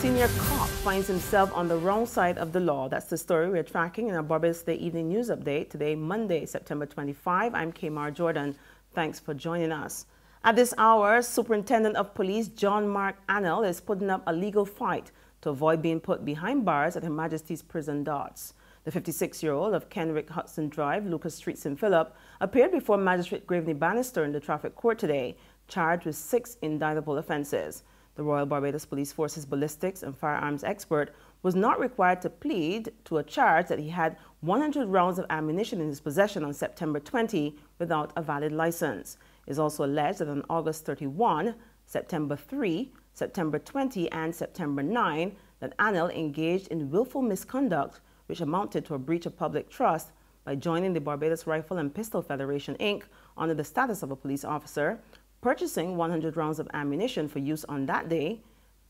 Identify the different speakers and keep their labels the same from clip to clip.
Speaker 1: senior cop finds himself on the wrong side of the law. That's the story we're tracking in our Barbados Day Evening News Update. Today, Monday, September 25. I'm Kamar Jordan. Thanks for joining us. At this hour, Superintendent of Police John Mark Annell is putting up a legal fight to avoid being put behind bars at Her Majesty's Prison Darts. The 56-year-old of Kenrick Hudson Drive, Lucas Street, St. Philip, appeared before Magistrate Graveney Bannister in the traffic court today, charged with 6 indictable offences. The Royal Barbados Police Force's ballistics and firearms expert was not required to plead to a charge that he had 100 rounds of ammunition in his possession on September 20 without a valid license. It is also alleged that on August 31, September 3, September 20, and September 9, that Annell engaged in willful misconduct, which amounted to a breach of public trust by joining the Barbados Rifle and Pistol Federation, Inc. under the status of a police officer, purchasing 100 rounds of ammunition for use on that day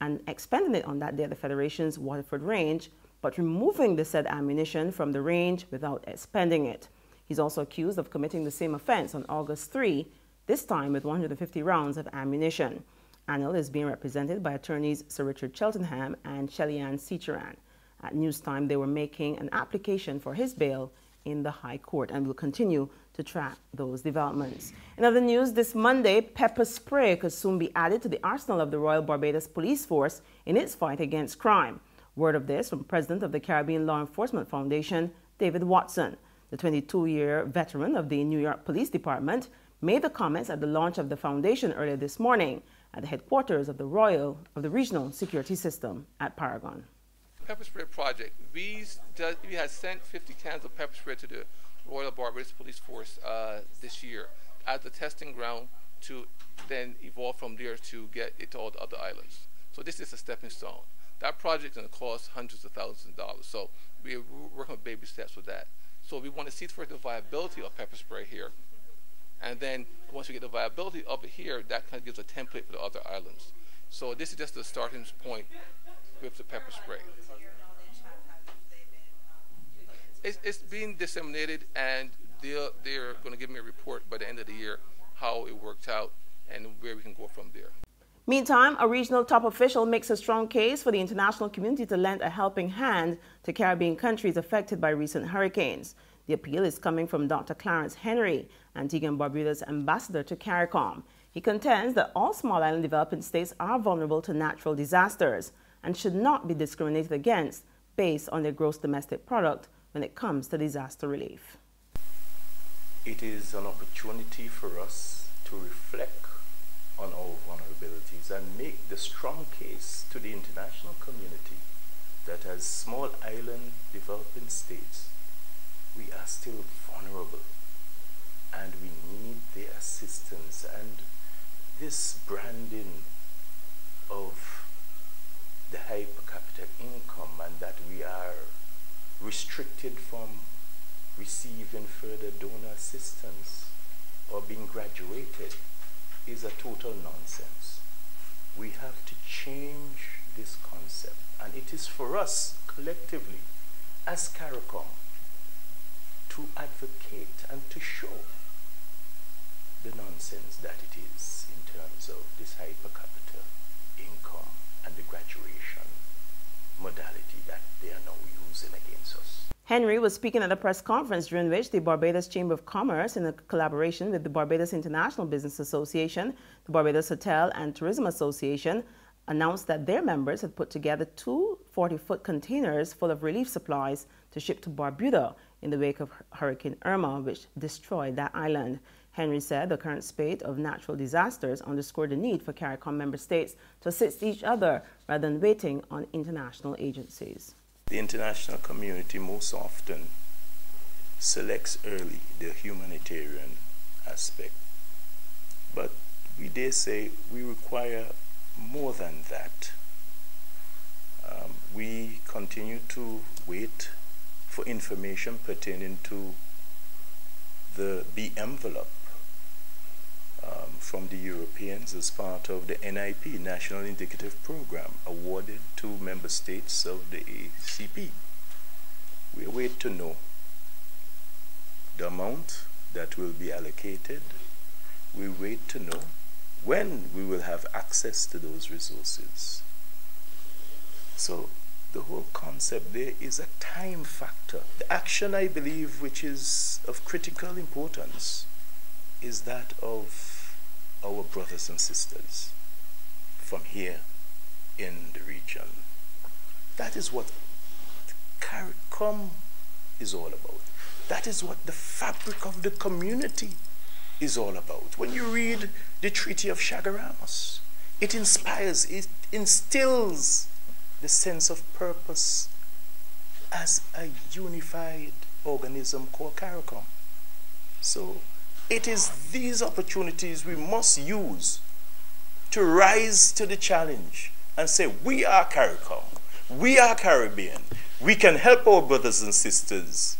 Speaker 1: and expending it on that day at the Federation's Waterford range, but removing the said ammunition from the range without expending it. He's also accused of committing the same offense on August 3, this time with 150 rounds of ammunition. Annell is being represented by attorneys Sir Richard Cheltenham and Shelly-Ann Seacharan. At newstime, they were making an application for his bail in the High Court, and will continue to track those developments. In other news, this Monday, pepper spray could soon be added to the arsenal of the Royal Barbados Police Force in its fight against crime. Word of this from President of the Caribbean Law Enforcement Foundation, David Watson. The 22-year veteran of the New York Police Department made the comments at the launch of the foundation earlier this morning at the headquarters of the Regional Security System at Paragon.
Speaker 2: Pepper spray project. We had sent 50 cans of pepper spray to the Royal Barbados Police Force this year as the testing ground to then evolve from there to get it to all the other islands. So this is a stepping stone. That project is going to cost hundreds of thousands of dollars. So we're working with baby steps with that. So we want to see first the viability of pepper spray here. And then once we get the viability of it here, that kind of gives a template for the other islands. So this is just the starting point with the pepper spray. It's being disseminated, and they're going to give me a report by the end of the year how it worked out and where we can go from there.
Speaker 1: Meantime, a regional top official makes a strong case for the international community to lend a helping hand to Caribbean countries affected by recent hurricanes. The appeal is coming from Dr. Clarence Henry, Antigua and Barbuda's ambassador to CARICOM. He contends that all small island developing states are vulnerable to natural disasters and should not be discriminated against based on their gross domestic product when it comes to disaster relief.
Speaker 3: It is an opportunity for us to reflect on our vulnerabilities and make the strong case to the international community that as small island developing states, we are still vulnerable and we need their assistance. And this branding of the high per capita income and that we are restricted from receiving further donor assistance or being graduated is a total nonsense. We have to change this concept, and it is for us collectively as CARICOM to advocate and to show the nonsense that it is in terms of this high per capita income and the graduation modality that they are now using against us.
Speaker 1: Henry was speaking at a press conference during which the Barbados Chamber of Commerce, in a collaboration with the Barbados International Business Association, the Barbados Hotel and Tourism Association, announced that their members had put together 2 40-foot containers full of relief supplies to ship to Barbuda in the wake of Hurricane Irma, which destroyed that island. Henry said the current spate of natural disasters underscored the need for CARICOM member states to assist each other rather than waiting on international agencies.
Speaker 3: The international community most often selects early the humanitarian aspect, but we dare say we require more than that. We continue to wait for information pertaining to the B envelope from the Europeans as part of the NIP, National Indicative Program, awarded to member states of the ACP. We await to know the amount that will be allocated. We wait to know when we will have access to those resources. So the whole concept there is a time factor. The action, I believe, which is of critical importance is that of our brothers and sisters from here in the region. That is what CARICOM is all about. That is what the fabric of the community is all about. When you read the Treaty of Chaguaramas, it inspires, it instills the sense of purpose as a unified organism called CARICOM. So it is these opportunities we must use to rise to the challenge and say, we are CARICOM, we are Caribbean, we can help our brothers and sisters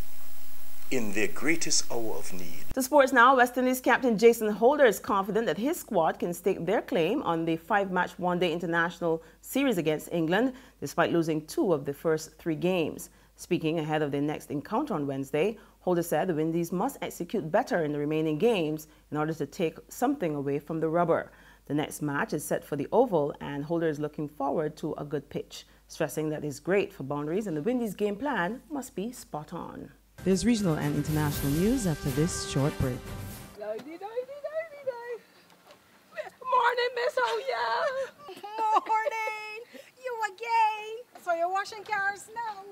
Speaker 3: in their greatest hour of need.
Speaker 1: To sports now, West Indies captain Jason Holder is confident that his squad can stake their claim on the 5-match one-day international series against England, despite losing 2 of the first 3 games. Speaking ahead of their next encounter on Wednesday, Holder said the Windies must execute better in the remaining games in order to take something away from the rubber. The next match is set for the Oval, and Holder is looking forward to a good pitch, stressing that it's great for boundaries and the Windies' game plan must be spot on. There's regional and international news after this short break.
Speaker 4: Morning, Miss Oya.
Speaker 5: Morning. You again. So you're washing cars now?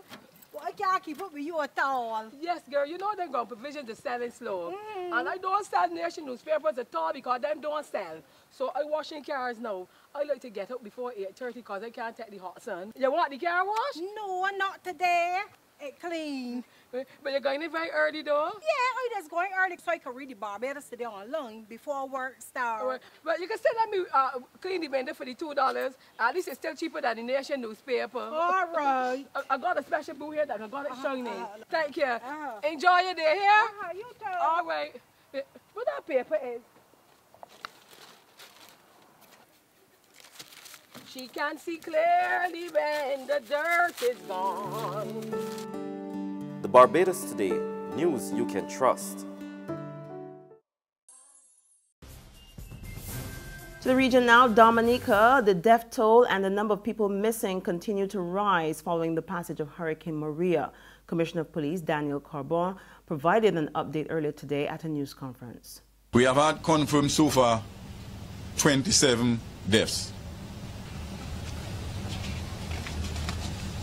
Speaker 5: Well, I can't keep up with you at all.
Speaker 4: Yes, girl. You know they're going to provision to selling slow. And I don't sell nation newspapers at all because them don't sell. So I washing cars now. I like to get up before 8:30 because I can't take the hot sun. You want the car wash?
Speaker 5: No, not today. It clean.
Speaker 4: But you're going in very early though?
Speaker 5: Yeah, I just going early so I can read the Barbados today online before work starts.
Speaker 4: Right. But you can still let me clean the vendor for the $2. At least it's still cheaper than the nation newspaper.
Speaker 5: All right.
Speaker 4: I got a special boo here that I got it shiny. Thank you. Enjoy your day here.
Speaker 5: You too.
Speaker 4: All right. What that paper is? She can see clearly when the dirt is gone.
Speaker 6: The Barbados Today, news you can trust.
Speaker 1: To the region now, Dominica, the death toll and the number of people missing continue to rise following the passage of Hurricane Maria. Commissioner of Police Daniel Carbon provided an update earlier today at a news conference.
Speaker 7: We have had confirmed so far 27 deaths.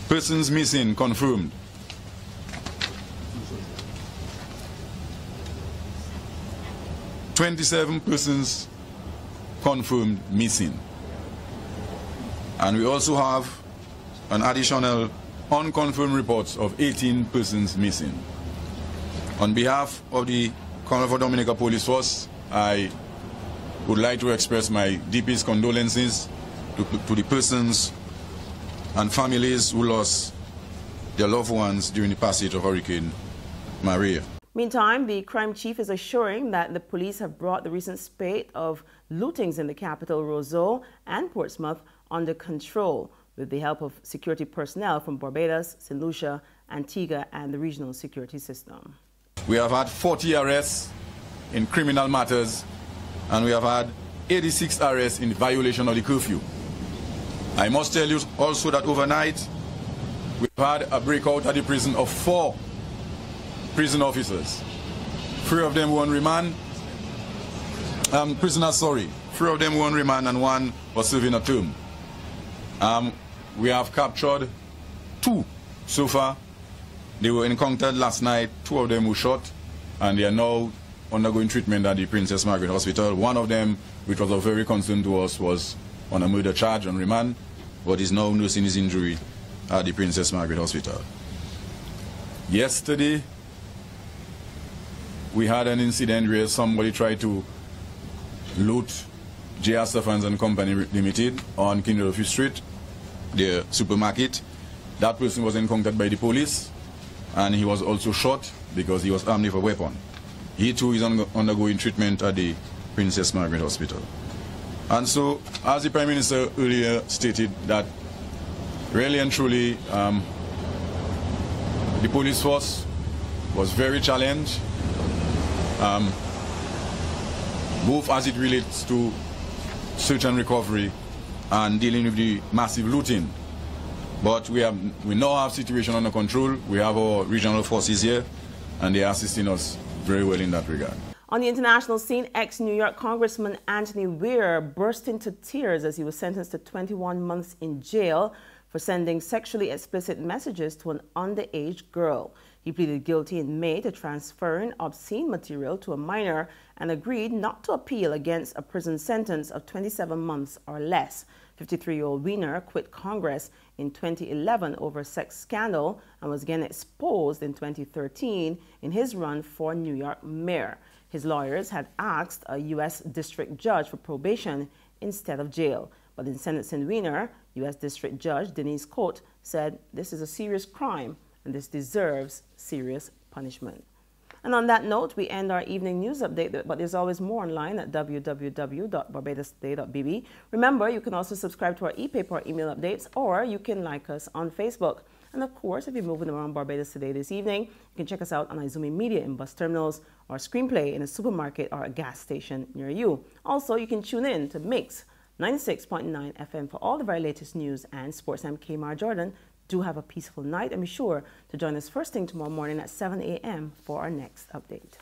Speaker 7: Persons missing confirmed. "27 persons confirmed missing. And we also have an additional unconfirmed reports of 18 persons missing. On behalf of the Colonel for Dominica Police Force, I would like to express my deepest condolences to the persons and families who lost their loved ones during the passage of Hurricane Maria.
Speaker 1: Meantime, the crime chief is assuring that the police have brought the recent spate of lootings in the capital, Roseau and Portsmouth, under control with the help of security personnel from Barbados, St. Lucia, Antigua, and the regional security system.
Speaker 7: We have had 40 arrests in criminal matters, and we have had 86 arrests in violation of the curfew. I must tell you also that overnight, we've had a breakout at the prison of 4 prison officers. 3 of them were on remand. Prisoners, sorry. 3 of them were on remand and 1 was serving a term. We have captured 2 so far. They were encountered last night. 2 of them were shot, and they are now undergoing treatment at the Princess Margaret Hospital. 1 of them, which was of very concern to us, was on a murder charge on remand, but is now nursing his injury at the Princess Margaret Hospital. Yesterday, we had an incident where somebody tried to loot J.R. Stephens and Company Limited on King Rufus Street, the supermarket. That person was encountered by the police, and he was also shot because he was armed with a weapon. He too is undergoing treatment at the Princess Margaret Hospital. And so, as the Prime Minister earlier stated, that really and truly the police force was very challenged, both as it relates to search and recovery and dealing with the massive looting But we now have situation under control. We have our regional forces here, and they are assisting us very well in that regard.
Speaker 1: On the international scene, ex-New York Congressman Anthony Weir burst into tears as he was sentenced to 21 months in jail for sending sexually explicit messages to an underage girl. He pleaded guilty in May to transferring obscene material to a minor and agreed not to appeal against a prison sentence of 27 months or less. 53-year-old Weiner quit Congress in 2011 over a sex scandal and was again exposed in 2013 in his run for New York mayor. His lawyers had asked a U.S. district judge for probation instead of jail. But in sentencing Weiner, U.S. District Judge Denise Cote said this is a serious crime and this deserves serious punishment. And on that note, we end our evening news update, but there's always more online at www.barbadostoday.bb. Remember, you can also subscribe to our e-paper email updates, or you can like us on Facebook. And of course, if you're moving around Barbados today this evening, you can check us out on Izumi Media in bus terminals or Screenplay in a supermarket or a gas station near you. Also, you can tune in to Mix 96.9 FM for all the very latest news and sports. I'm Kmar Jordan. Do have a peaceful night and be sure to join us first thing tomorrow morning at 7 a.m. for our next update.